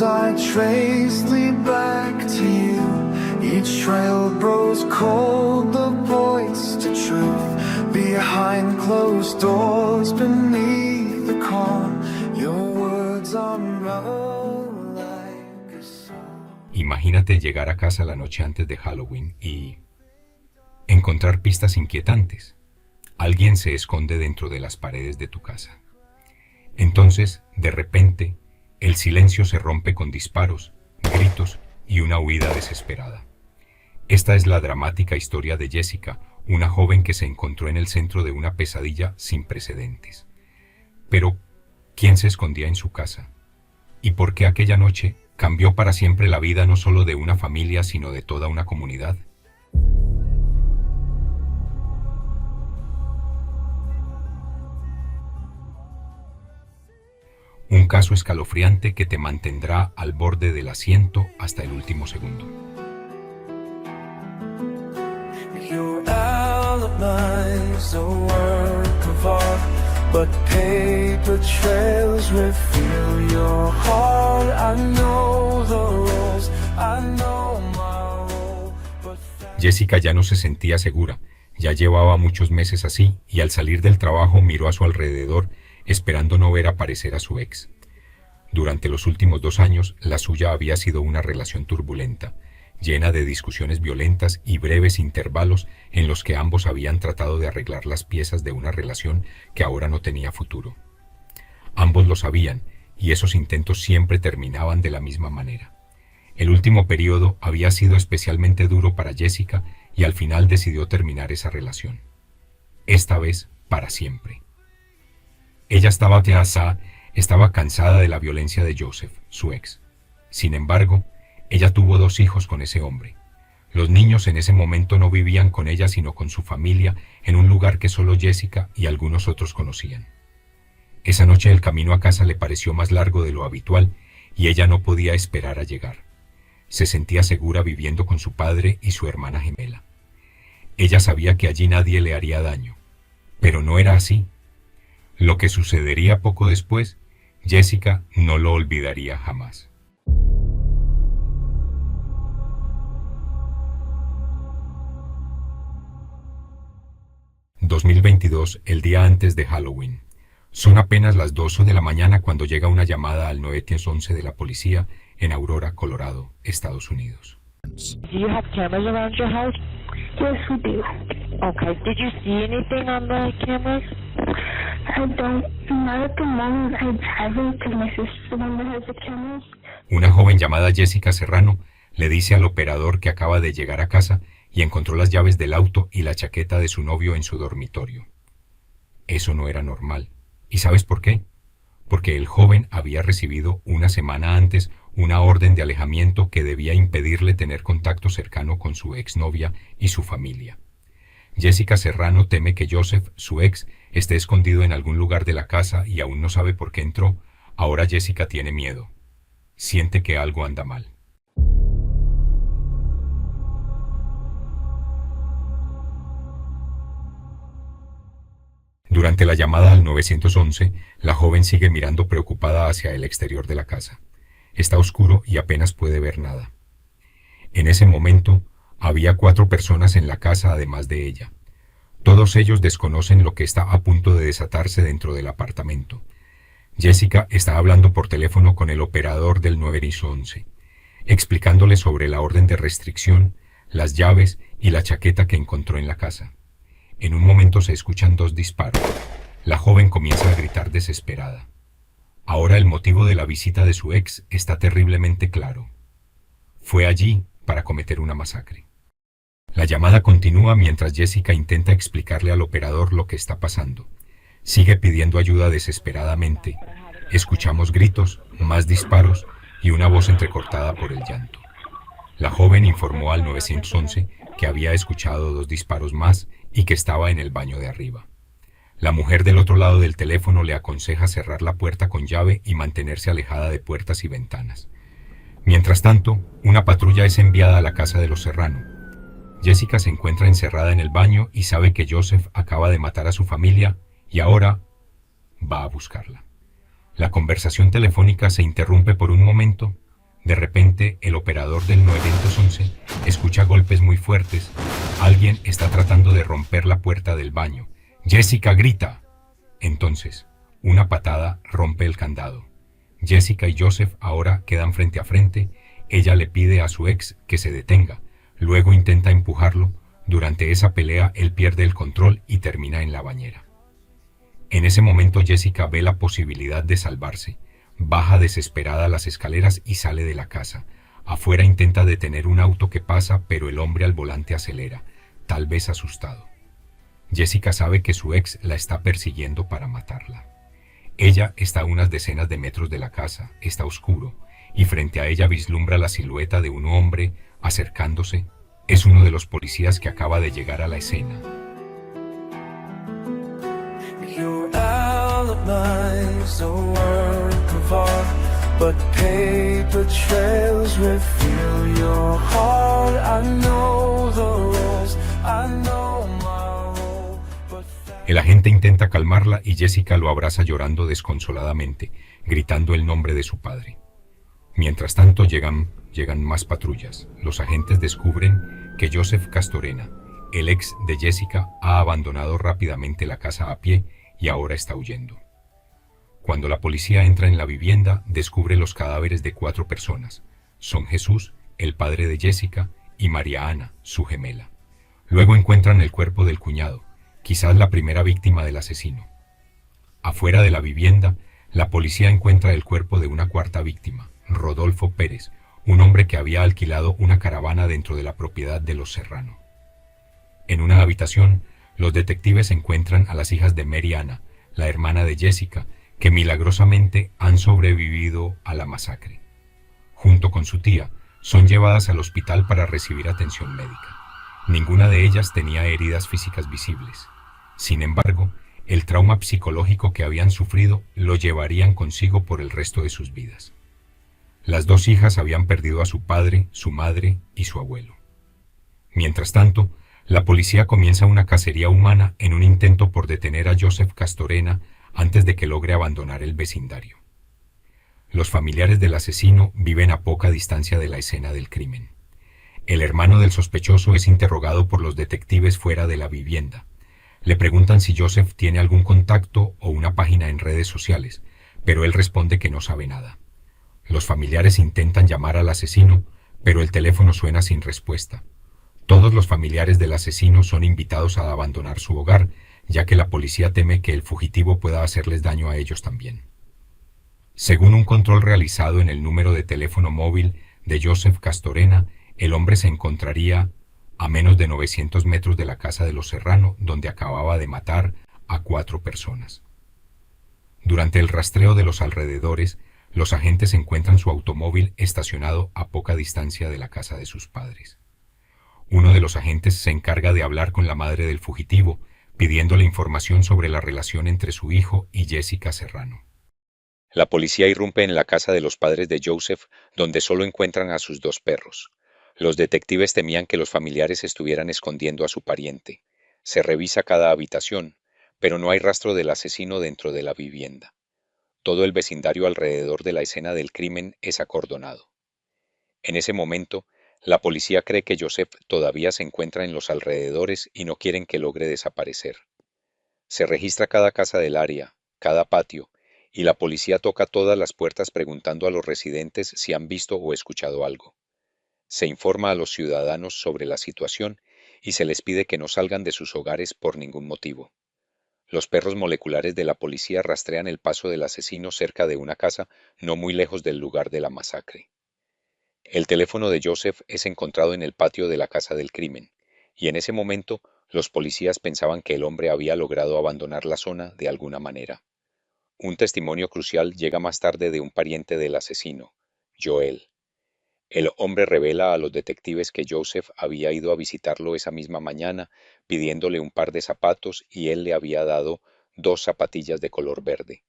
ones I trace lead back to you. Each trail grows cold, the voice to truth. Behind closed doors, beneath the calm, your words unravel like a song. Imagínate llegar a casa la noche antes de Halloween y encontrar pistas inquietantes. Alguien se esconde dentro de las paredes de tu casa. Entonces, de repente, el silencio se rompe con disparos, gritos y una huida desesperada. Esta es la dramática historia de Jessica, una joven que se encontró en el centro de una pesadilla sin precedentes. Pero, ¿quién se escondía en su casa? ¿Y por qué aquella noche cambió para siempre la vida no solo de una familia, sino de toda una comunidad? Un caso escalofriante que te mantendrá al borde del asiento hasta el último segundo. Your alibis a work of art, but paper trails reveal your heart. I know the rules, I know my role, but Jessica ya no se sentía segura, ya llevaba muchos meses así y al salir del trabajo miró a su alrededor esperando no ver aparecer a su ex. Durante los últimos 2 años, la suya había sido una relación turbulenta, llena de discusiones violentas y breves intervalos en los que ambos habían tratado de arreglar las piezas de una relación que ahora no tenía futuro. Ambos lo sabían, y esos intentos siempre terminaban de la misma manera. El último periodo había sido especialmente duro para Jessica y al final decidió terminar esa relación. Esta vez, para siempre. Ella estaba cansada de la violencia de Joseph, su ex. Sin embargo, ella tuvo 2 hijos con ese hombre. Los niños en ese momento no vivían con ella sino con su familia en un lugar que solo Jessica y algunos otros conocían. Esa noche el camino a casa le pareció más largo de lo habitual y ella no podía esperar a llegar. Se sentía segura viviendo con su padre y su hermana gemela. Ella sabía que allí nadie le haría daño, pero no era así. Lo que sucedería poco después, Jessica no lo olvidaría jamás. ...2022, el día antes de Halloween. Son apenas las 2 de la mañana cuando llega una llamada al 911 de la policía en Aurora, Colorado, Estados Unidos. Do you have cameras around your house? Yes, we do. Okay. Did you see anything on the cameras? I don't, not at the moment. I haven't because my sister's the one that has the cameras. Una joven llamada Jessica Serrano le dice al operador que acaba de llegar a casa y encontró las llaves del auto y la chaqueta de su novio en su dormitorio. Eso no era normal. ¿Y sabes por qué? Porque el joven había recibido una semana antes una orden de alejamiento que debía impedirle tener contacto cercano con su exnovia y su familia. Jessica Serrano teme que Joseph, su ex, esté escondido en algún lugar de la casa y aún no sabe por qué entró. Ahora Jessica tiene miedo. Siente que algo anda mal. Durante la llamada al 911, la joven sigue mirando preocupada hacia el exterior de la casa. Está oscuro y apenas puede ver nada. En ese momento, había 4 personas en la casa además de ella. Todos ellos desconocen lo que está a punto de desatarse dentro del apartamento. Jessica está hablando por teléfono con el operador del 911, explicándole sobre la orden de restricción, las llaves y la chaqueta que encontró en la casa. En un momento se escuchan 2 disparos. La joven comienza a gritar desesperada. Ahora el motivo de la visita de su ex está terriblemente claro. Fue allí para cometer una masacre. La llamada continúa mientras Jessica intenta explicarle al operador lo que está pasando. Sigue pidiendo ayuda desesperadamente. Escuchamos gritos, más disparos y una voz entrecortada por el llanto. La joven informó al 911 que había escuchado 2 disparos más y que estaba en el baño de arriba. La mujer del otro lado del teléfono le aconseja cerrar la puerta con llave y mantenerse alejada de puertas y ventanas. Mientras tanto, una patrulla es enviada a la casa de los Serrano. Jessica se encuentra encerrada en el baño y sabe que Joseph acaba de matar a su familia y ahora va a buscarla. La conversación telefónica se interrumpe por un momento, De repente, el operador del 911 escucha golpes muy fuertes. Alguien está tratando de romper la puerta del baño. Jessica grita. Entonces, una patada rompe el candado. Jessica y Joseph ahora quedan frente a frente. Ella le pide a su ex que se detenga. Luego intenta empujarlo. Durante esa pelea, él pierde el control y termina en la bañera. En ese momento, Jessica ve la posibilidad de salvarse. Baja desesperada las escaleras y sale de la casa. Afuera intenta detener un auto que pasa, pero el hombre al volante acelera, tal vez asustado. Jessica sabe que su ex la está persiguiendo para matarla. Ella está a unas decenas de metros de la casa, está oscuro, y frente a ella vislumbra la silueta de un hombre acercándose. Es uno de los policías que acaba de llegar a la escena. Your alibis a work of art, but paper trails reveal your heart. I know the rules, I know my role, but El agente intenta calmarla y Jessica lo abraza llorando desconsoladamente, gritando el nombre de su padre. Mientras tanto llegan más patrullas. Los agentes descubren que Joseph Castorena, el ex de Jessica, ha abandonado rápidamente la casa a pie y ahora está huyendo. Cuando la policía entra en la vivienda, descubre los cadáveres de 4 personas. Son Jesús, el padre de Jessica, y María Ana, su gemela. Luego encuentran el cuerpo del cuñado, quizás la primera víctima del asesino. Afuera de la vivienda, la policía encuentra el cuerpo de una cuarta víctima, Rodolfo Pérez, un hombre que había alquilado una caravana dentro de la propiedad de los Serrano. En una habitación, los detectives encuentran a las hijas de Mary Ana, la hermana de Jessica, que milagrosamente han sobrevivido a la masacre. Junto con su tía, son llevadas al hospital para recibir atención médica. Ninguna de ellas tenía heridas físicas visibles. Sin embargo, el trauma psicológico que habían sufrido lo llevarían consigo por el resto de sus vidas. Las 2 hijas habían perdido a su padre, su madre y su abuelo. Mientras tanto, la policía comienza una cacería humana en un intento por detener a Joseph Castorena antes de que logre abandonar el vecindario. Los familiares del asesino viven a poca distancia de la escena del crimen. El hermano del sospechoso es interrogado por los detectives fuera de la vivienda. Le preguntan si Joseph tiene algún contacto o una página en redes sociales, pero él responde que no sabe nada. Los familiares intentan llamar al asesino, pero el teléfono suena sin respuesta. Todos los familiares del asesino son invitados a abandonar su hogar, ya que la policía teme que el fugitivo pueda hacerles daño a ellos también. Según un control realizado en el número de teléfono móvil de Joseph Castorena, el hombre se encontraría a menos de 900 metros de la casa de los Serrano, donde acababa de matar a 4 personas. Durante el rastreo de los alrededores, los agentes encuentran su automóvil estacionado a poca distancia de la casa de sus padres. Uno de los agentes se encarga de hablar con la madre del fugitivo, pidiéndole información sobre la relación entre su hijo y Jessica Serrano. La policía irrumpe en la casa de los padres de Joseph, donde solo encuentran a sus 2 perros. Los detectives temían que los familiares estuvieran escondiendo a su pariente. Se revisa cada habitación, pero no hay rastro del asesino dentro de la vivienda. Todo el vecindario alrededor de la escena del crimen es acordonado. En ese momento, la policía cree que Joseph todavía se encuentra en los alrededores y no quieren que logre desaparecer. Se registra cada casa del área, cada patio, y la policía toca todas las puertas preguntando a los residentes si han visto o escuchado algo. Se informa a los ciudadanos sobre la situación y se les pide que no salgan de sus hogares por ningún motivo. Los perros moleculares de la policía rastrean el paso del asesino cerca de una casa no muy lejos del lugar de la masacre. El teléfono de Joseph es encontrado en el patio de la casa del crimen, y en ese momento los policías pensaban que el hombre había logrado abandonar la zona de alguna manera. Un testimonio crucial llega más tarde de un pariente del asesino, Joel. El hombre revela a los detectives que Joseph había ido a visitarlo esa misma mañana pidiéndole un par de zapatos y él le había dado 2 zapatillas de color verde.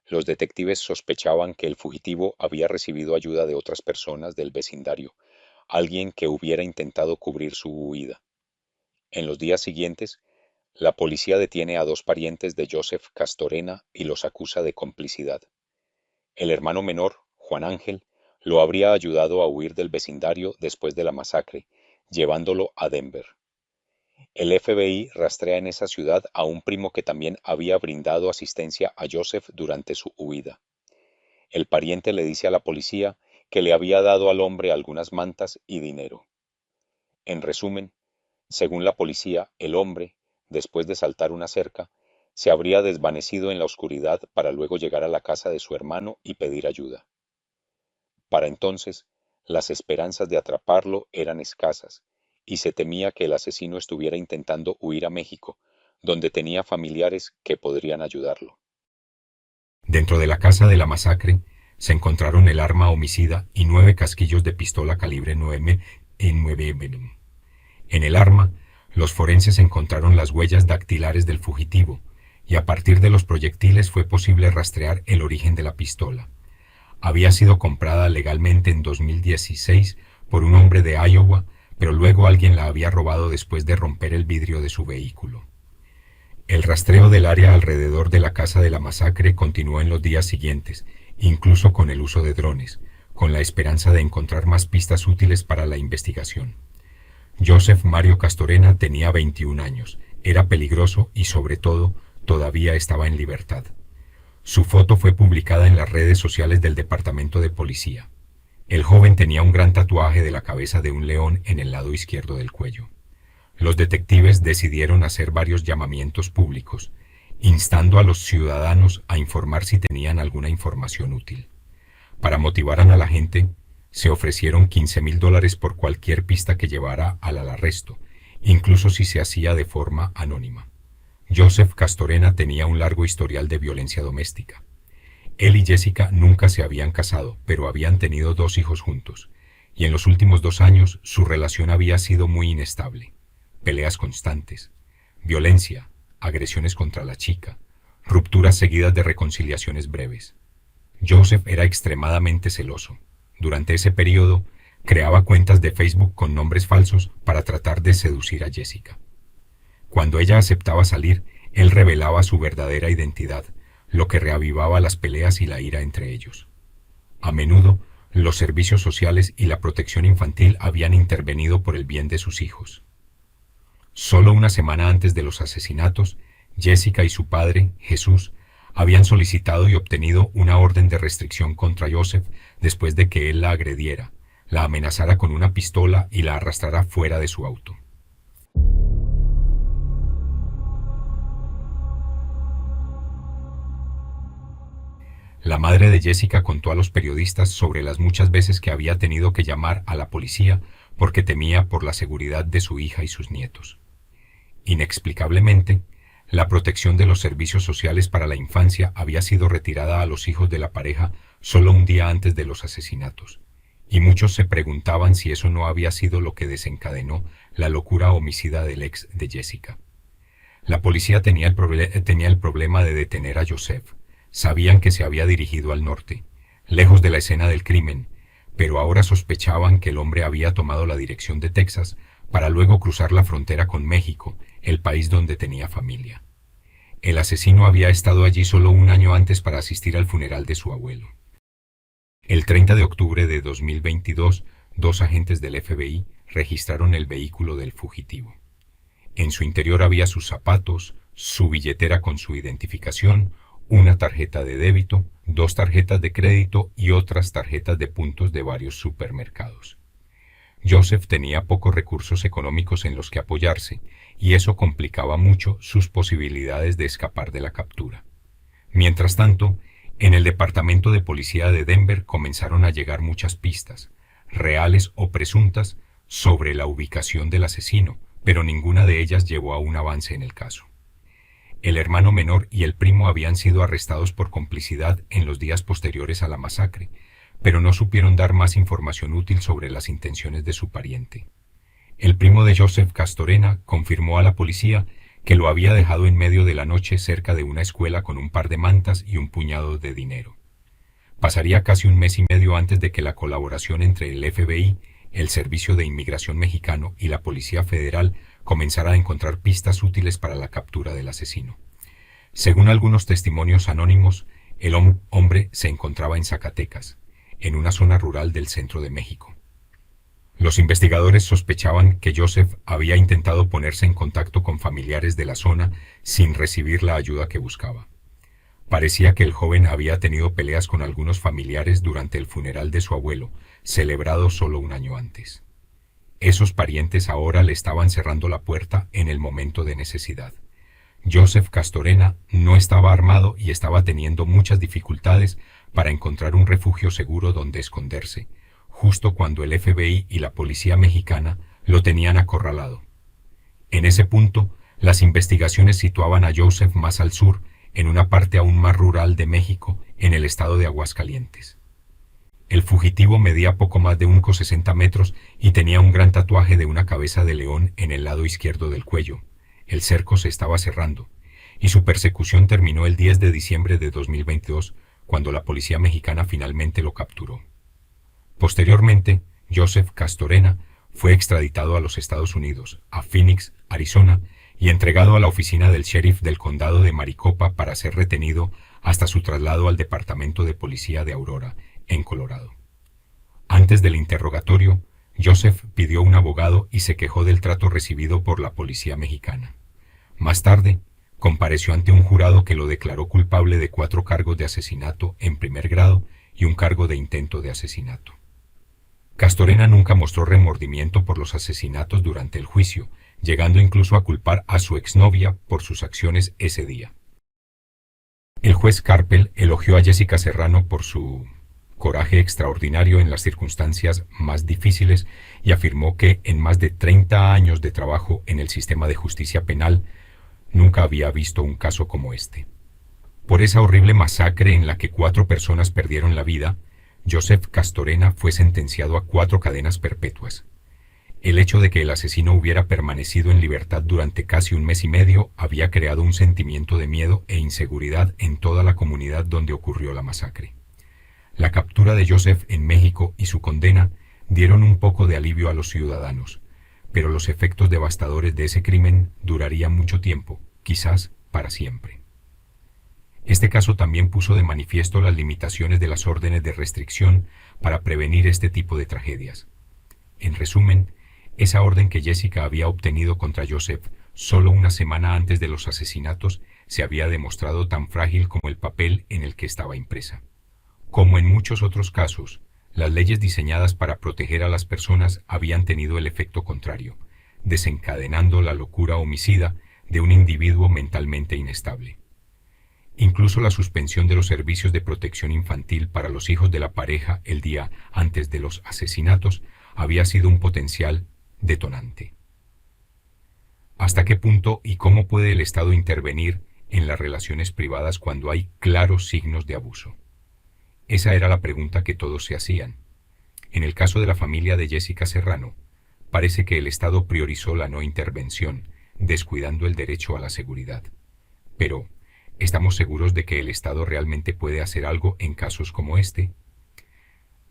Los detectives sospechaban que el fugitivo había recibido ayuda de otras personas del vecindario, alguien que hubiera intentado cubrir su huida. En los días siguientes, la policía detiene a 2 parientes de Joseph Castorena y los acusa de complicidad. El hermano menor, Juan Ángel, lo habría ayudado a huir del vecindario después de la masacre, llevándolo a Denver. El FBI rastrea en esa ciudad a un primo que también había brindado asistencia a Joseph durante su huida. El pariente le dice a la policía que le había dado al hombre algunas mantas y dinero. En resumen, según la policía, el hombre, después de saltar una cerca, se habría desvanecido en la oscuridad para luego llegar a la casa de su hermano y pedir ayuda. Para entonces, las esperanzas de atraparlo eran escasas, y se temía que el asesino estuviera intentando huir a México, donde tenía familiares que podrían ayudarlo. Dentro de la casa de la masacre se encontraron el arma homicida y 9 casquillos de pistola calibre 9mm. En el arma, los forenses encontraron las huellas dactilares del fugitivo, y a partir de los proyectiles fue posible rastrear el origen de la pistola. Había sido comprada legalmente en 2016 por un hombre de Iowa, pero luego alguien la había robado después de romper el vidrio de su vehículo. El rastreo del área alrededor de la casa de la masacre continuó en los días siguientes, incluso con el uso de drones, con la esperanza de encontrar más pistas útiles para la investigación. Joseph Mario Castorena tenía 21 años, era peligroso y, sobre todo, todavía estaba en libertad. Su foto fue publicada en las redes sociales del departamento de policía. El joven tenía un gran tatuaje de la cabeza de un león en el lado izquierdo del cuello. Los detectives decidieron hacer varios llamamientos públicos, instando a los ciudadanos a informar si tenían alguna información útil. Para motivar a la gente, se ofrecieron $15,000 por cualquier pista que llevara al arresto, incluso si se hacía de forma anónima. Joseph Castorena tenía un largo historial de violencia doméstica. Él y Jessica nunca se habían casado, pero habían tenido 2 hijos juntos, y en los últimos 2 años su relación había sido muy inestable. Peleas constantes, violencia, agresiones contra la chica, rupturas seguidas de reconciliaciones breves. Joseph era extremadamente celoso. Durante ese periodo, creaba cuentas de Facebook con nombres falsos para tratar de seducir a Jessica. Cuando ella aceptaba salir, él revelaba su verdadera identidad, lo que reavivaba las peleas y la ira entre ellos. A menudo, los servicios sociales y la protección infantil habían intervenido por el bien de sus hijos. Solo una semana antes de los asesinatos, Jessica y su padre, Jesús, habían solicitado y obtenido una orden de restricción contra Joseph después de que él la agrediera, la amenazara con una pistola y la arrastrara fuera de su auto. La madre de Jessica contó a los periodistas sobre las muchas veces que había tenido que llamar a la policía porque temía por la seguridad de su hija y sus nietos. Inexplicablemente, la protección de los servicios sociales para la infancia había sido retirada a los hijos de la pareja solo un día antes de los asesinatos, y muchos se preguntaban si eso no había sido lo que desencadenó la locura homicida del ex de Jessica. La policía tenía el problema de detener a Joseph. Sabían que se había dirigido al norte, lejos de la escena del crimen, pero ahora sospechaban que el hombre había tomado la dirección de Texas para luego cruzar la frontera con México, el país donde tenía familia. El asesino había estado allí solo un año antes para asistir al funeral de su abuelo. El 30 de octubre de 2022, 2 agentes del FBI registraron el vehículo del fugitivo. En su interior había sus zapatos, su billetera con su identificación, una tarjeta de débito, 2 tarjetas de crédito y otras tarjetas de puntos de varios supermercados. Joseph tenía pocos recursos económicos en los que apoyarse, y eso complicaba mucho sus posibilidades de escapar de la captura. Mientras tanto, en el departamento de policía de Denver comenzaron a llegar muchas pistas, reales o presuntas, sobre la ubicación del asesino, pero ninguna de ellas llevó a un avance en el caso. El hermano menor y el primo habían sido arrestados por complicidad en los días posteriores a la masacre, pero no supieron dar más información útil sobre las intenciones de su pariente. El primo de Joseph Castorena confirmó a la policía que lo había dejado en medio de la noche cerca de una escuela con un par de mantas y un puñado de dinero. Pasaría casi un mes y medio antes de que la colaboración entre el FBI, el Servicio de Inmigración Mexicano y la Policía Federal comenzara a encontrar pistas útiles para la captura del asesino. Según algunos testimonios anónimos, el hombre se encontraba en Zacatecas. en una zona rural del centro de México. Los investigadores sospechaban que Joseph había intentado ponerse en contacto con familiares de la zona sin recibir la ayuda que buscaba. Parecía que el joven había tenido peleas con algunos familiares durante el funeral de su abuelo, celebrado solo un año antes. Esos parientes ahora le estaban cerrando la puerta en el momento de necesidad. Joseph Castorena no estaba armado y estaba teniendo muchas dificultades para encontrar un refugio seguro donde esconderse, justo cuando el FBI y la policía mexicana lo tenían acorralado. En ese punto, las investigaciones situaban a Joseph más al sur, en una parte aún más rural de México, en el estado de Aguascalientes. El fugitivo medía poco más de 1,60 metros y tenía un gran tatuaje de una cabeza de león en el lado izquierdo del cuello. El cerco se estaba cerrando, y su persecución terminó el 10 de diciembre de 2022, cuando la policía mexicana finalmente lo capturó. Posteriormente, Joseph Castorena fue extraditado a los Estados Unidos, a Phoenix, Arizona, y entregado a la oficina del sheriff del condado de Maricopa para ser retenido hasta su traslado al Departamento de Policía de Aurora, en Colorado. Antes del interrogatorio, Joseph pidió un abogado y se quejó del trato recibido por la policía mexicana. Más tarde, compareció ante un jurado que lo declaró culpable de 4 cargos de asesinato en primer grado y un cargo de intento de asesinato. Castorena nunca mostró remordimiento por los asesinatos durante el juicio, llegando incluso a culpar a su exnovia por sus acciones ese día. El juez Carpel elogió a Jessica Serrano por su coraje extraordinario en las circunstancias más difíciles y afirmó que en más de 30 años de trabajo en el sistema de justicia penal nunca había visto un caso como este. Por esa horrible masacre en la que 4 personas perdieron la vida, Joseph Castorena fue sentenciado a 4 cadenas perpetuas. El hecho de que el asesino hubiera permanecido en libertad durante casi un mes y medio había creado un sentimiento de miedo e inseguridad en toda la comunidad donde ocurrió la masacre. La captura de Joseph en México y su condena dieron un poco de alivio a los ciudadanos, pero los efectos devastadores de ese crimen durarían mucho tiempo, quizás para siempre. Este caso también puso de manifiesto las limitaciones de las órdenes de restricción para prevenir este tipo de tragedias. En resumen, esa orden que Jessica había obtenido contra Joseph solo una semana antes de los asesinatos se había demostrado tan frágil como el papel en el que estaba impresa. Como en muchos otros casos, las leyes diseñadas para proteger a las personas habían tenido el efecto contrario, desencadenando la locura homicida de un individuo mentalmente inestable. Incluso la suspensión de los servicios de protección infantil para los hijos de la pareja el día antes de los asesinatos había sido un potencial detonante. ¿Hasta qué punto y cómo puede el Estado intervenir en las relaciones privadas cuando hay claros signos de abuso? Esa era la pregunta que todos se hacían. En el caso de la familia de Jessica Serrano, parece que el Estado priorizó la no intervención, descuidando el derecho a la seguridad. Pero, ¿estamos seguros de que el Estado realmente puede hacer algo en casos como este?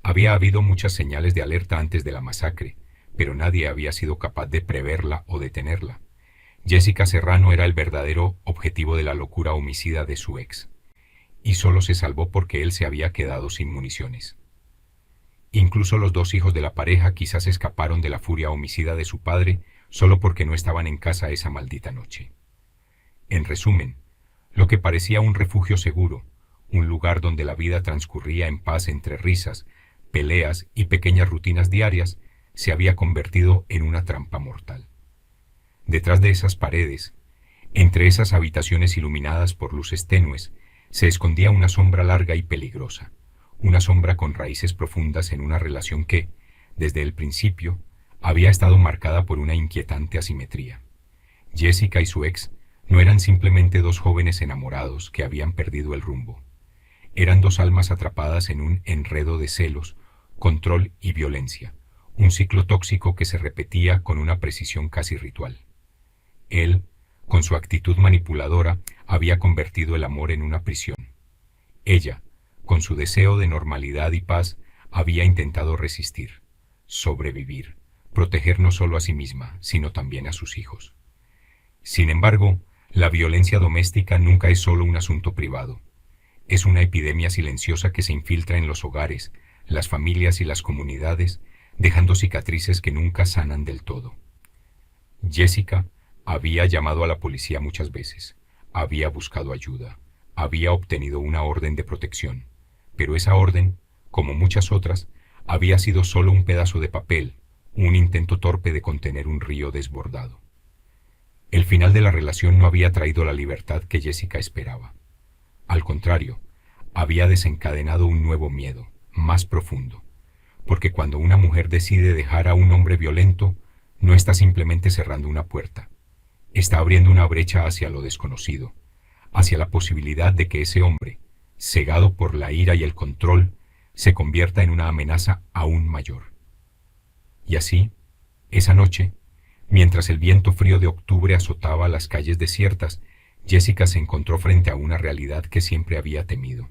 Había habido muchas señales de alerta antes de la masacre, pero nadie había sido capaz de preverla o detenerla. Jessica Serrano era el verdadero objetivo de la locura homicida de su ex, y solo se salvó porque él se había quedado sin municiones. Incluso los 2 hijos de la pareja quizás escaparon de la furia homicida de su padre solo porque no estaban en casa esa maldita noche. En resumen, lo que parecía un refugio seguro, un lugar donde la vida transcurría en paz entre risas, peleas y pequeñas rutinas diarias, se había convertido en una trampa mortal. Detrás de esas paredes, entre esas habitaciones iluminadas por luces tenues, se escondía una sombra larga y peligrosa, una sombra con raíces profundas en una relación que, desde el principio, había estado marcada por una inquietante asimetría. Jessica y su ex no eran simplemente 2 jóvenes enamorados que habían perdido el rumbo. Eran 2 almas atrapadas en un enredo de celos, control y violencia, un ciclo tóxico que se repetía con una precisión casi ritual. Él, con su actitud manipuladora, había convertido el amor en una prisión. Ella, con su deseo de normalidad y paz, había intentado resistir, sobrevivir, proteger no solo a sí misma, sino también a sus hijos. Sin embargo, la violencia doméstica nunca es solo un asunto privado. Es una epidemia silenciosa que se infiltra en los hogares, las familias y las comunidades, dejando cicatrices que nunca sanan del todo. Jessica había llamado a la policía muchas veces, había buscado ayuda, había obtenido una orden de protección, pero esa orden, como muchas otras, había sido solo un pedazo de papel, un intento torpe de contener un río desbordado. El final de la relación no había traído la libertad que Jessica esperaba. Al contrario, había desencadenado un nuevo miedo, más profundo, porque cuando una mujer decide dejar a un hombre violento, no está simplemente cerrando una puerta, está abriendo una brecha hacia lo desconocido, hacia la posibilidad de que ese hombre, cegado por la ira y el control, se convierta en una amenaza aún mayor. Y así, esa noche, mientras el viento frío de octubre azotaba las calles desiertas, Jessica se encontró frente a una realidad que siempre había temido.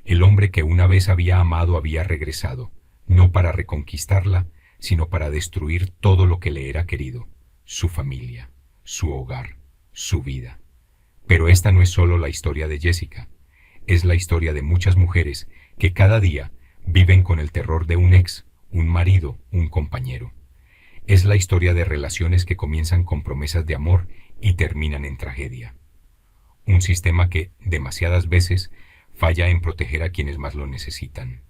El hombre que una vez había amado había regresado, no para reconquistarla, sino para destruir todo lo que le era querido, su familia, su hogar, su vida. Pero esta no es solo la historia de Jessica, es la historia de muchas mujeres que cada día viven con el terror de un ex, un marido, un compañero. Es la historia de relaciones que comienzan con promesas de amor y terminan en tragedia. Un sistema que, demasiadas veces, falla en proteger a quienes más lo necesitan.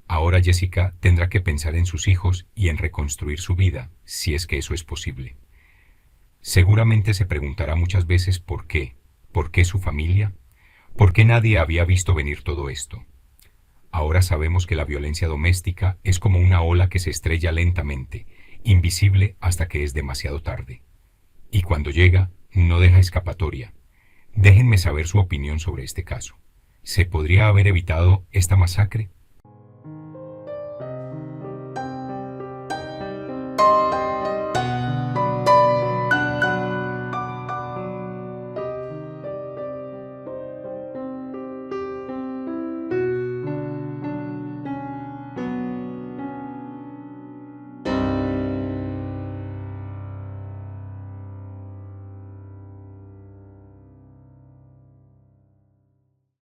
Ahora Jessica tendrá que pensar en sus hijos y en reconstruir su vida, si es que eso es posible. Seguramente se preguntará muchas veces por qué su familia, por qué nadie había visto venir todo esto. Ahora sabemos que la violencia doméstica es como una ola que se estrella lentamente, invisible hasta que es demasiado tarde. Y cuando llega, no deja escapatoria. Déjenme saber su opinión sobre este caso. ¿Se podría haber evitado esta masacre?